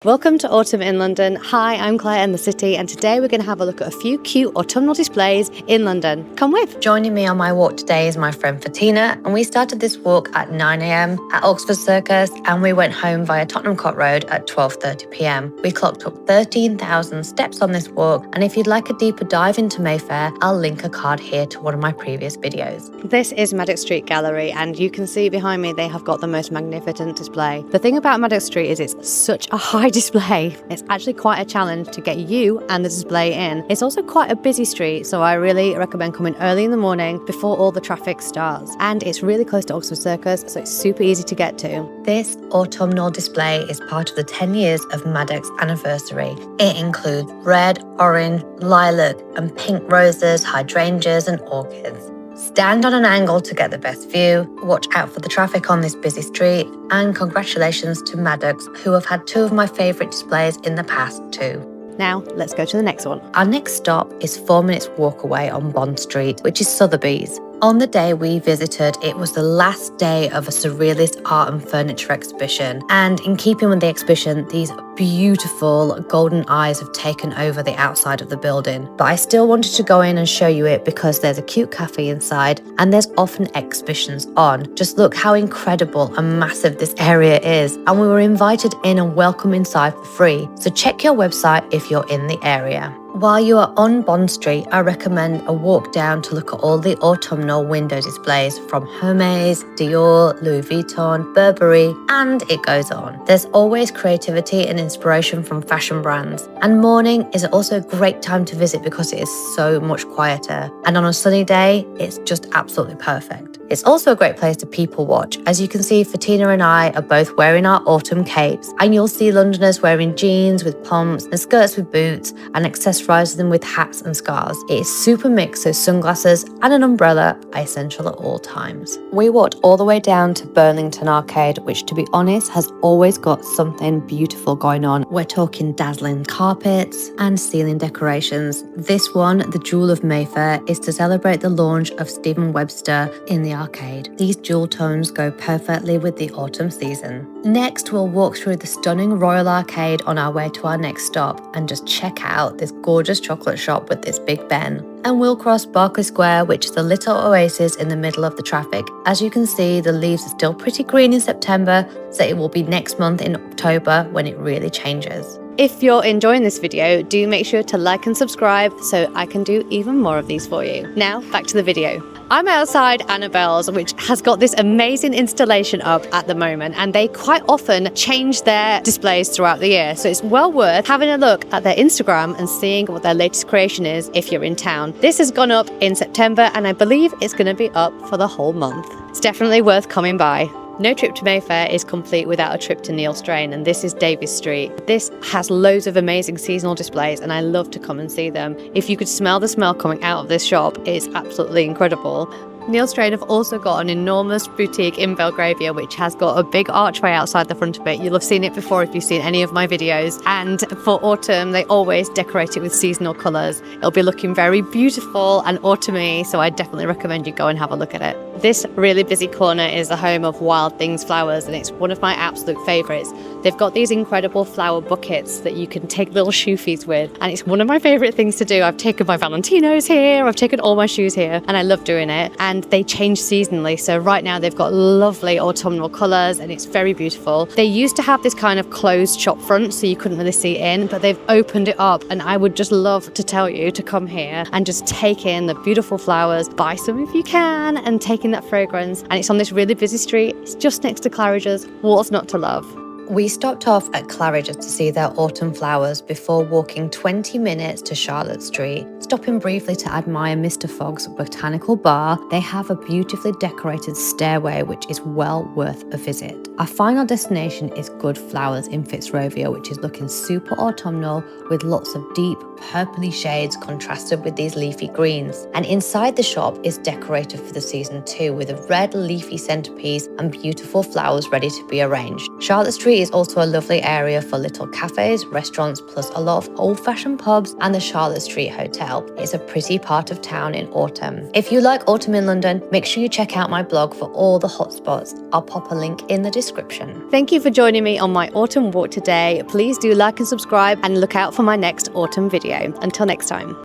Welcome to Autumn in London. Hi, I'm Claire in the city, and today we're going to have a look at a few cute autumnal displays in London. Come with! Joining me on my walk today is my friend Fatina, and we started this walk at 9 a.m. at Oxford Circus, and we went home via Tottenham Court Road at 12:30 p.m. We clocked up 13,000 steps on this walk, and if you'd like a deeper dive into Mayfair, I'll link a card here to one of my previous videos. This is Maddox Street Gallery, and you can see behind me they have got the most magnificent display. The thing about Maddox Street is it's such a high display. It's actually quite a challenge to get you and the display in. It's also quite a busy street, so I really recommend coming early in the morning before all the traffic starts. And it's really close to Oxford Circus, so it's super easy to get to. This autumnal display is part of the 10 years of Maddox anniversary. It includes red, orange, lilac and pink roses, hydrangeas and orchids. Stand on an angle to get the best view, watch out for the traffic on this busy street, and congratulations to Maddox, who have had two of my favourite displays in the past too. Now, let's go to the next one. Our next stop is 4 minutes walk away on Bond Street, which is Sotheby's. On the day we visited, it was the last day of a surrealist art and furniture exhibition. And in keeping with the exhibition, these beautiful golden eyes have taken over the outside of the building. But I still wanted to go in and show you it because there's a cute cafe inside and there's often exhibitions on. Just look how incredible and massive this area is. And we were invited in and welcome inside for free. So check your website if you're in the area. While you are on Bond Street, I recommend a walk down to look at all the autumnal window displays from Hermes, Dior, Louis Vuitton, Burberry, and it goes on. There's always creativity and inspiration from fashion brands. And morning is also a great time to visit because it is so much quieter. And on a sunny day, it's just absolutely perfect. It's also a great place to people watch. As you can see, Fatina and I are both wearing our autumn capes, and you'll see Londoners wearing jeans with pumps and skirts with boots and accessorising them with hats and scarves. It is super mixed, so sunglasses and an umbrella are essential at all times. We walked all the way down to Burlington Arcade, which to be honest has always got something beautiful going on. We're talking dazzling carpets and ceiling decorations. This one, the Jewel of Mayfair, is to celebrate the launch of Stephen Webster in the arcade. These jewel tones go perfectly with the autumn season. Next, we'll walk through the stunning Royal Arcade on our way to our next stop and just check out this gorgeous chocolate shop with this Big Ben. And we'll cross Berkeley Square, which is a little oasis in the middle of the traffic. As you can see, the leaves are still pretty green in September, so it will be next month in October when it really changes. If you're enjoying this video, do make sure to like and subscribe so I can do even more of these for you. Now, back to the video. I'm outside Annabel's, which has got this amazing installation up at the moment, and they quite often change their displays throughout the year. So it's well worth having a look at their Instagram and seeing what their latest creation is if you're in town. This has gone up in September, and I believe it's going to be up for the whole month. It's definitely worth coming by. No trip to Mayfair is complete without a trip to Neill, and this is Davies Street. This has loads of amazing seasonal displays and I love to come and see them. If you could smell the smell coming out of this shop, it's absolutely incredible. Neill have also got an enormous boutique in Belgravia, which has got a big archway outside the front of it. You'll have seen it before if you've seen any of my videos. And for autumn, they always decorate it with seasonal colours. It'll be looking very beautiful and autumny, so I definitely recommend you go and have a look at it. This really busy corner is the home of Wild Things Flowers, and it's one of my absolute favourites. They've got these incredible flower buckets that you can take little shoe feeds with, and it's one of my favourite things to do. I've taken my Valentinos here, I've taken all my shoes here, and I love doing it. And they change seasonally, so right now they've got lovely autumnal colours and it's very beautiful. They used to have this kind of closed shop front so you couldn't really see in, but they've opened it up, and I would just love to tell you to come here and just take in the beautiful flowers, buy some if you can, and take in that fragrance. And it's on this really busy street. It's just next to Claridges. What's not to love? We stopped off at Claridges to see their autumn flowers before walking 20 minutes to Charlotte Street. Stopping briefly to admire Mr Fogg's Botanical bar, they have a beautifully decorated stairway which is well worth a visit. Our final destination is Goode Flowers in Fitzrovia, which is looking super autumnal with lots of deep purpley shades contrasted with these leafy greens. And inside the shop is decorated for the season too, with a red leafy centerpiece and beautiful flowers ready to be arranged. Charlotte Street Street is also a lovely area for little cafes, restaurants, plus a lot of old-fashioned pubs and the Charlotte Street Hotel. It's a pretty part of town in autumn. If you like autumn in London, make sure you check out my blog for all the hotspots. I'll pop a link in the description. Thank you for joining me on my autumn walk today. Please do like and subscribe and look out for my next autumn video. Until next time.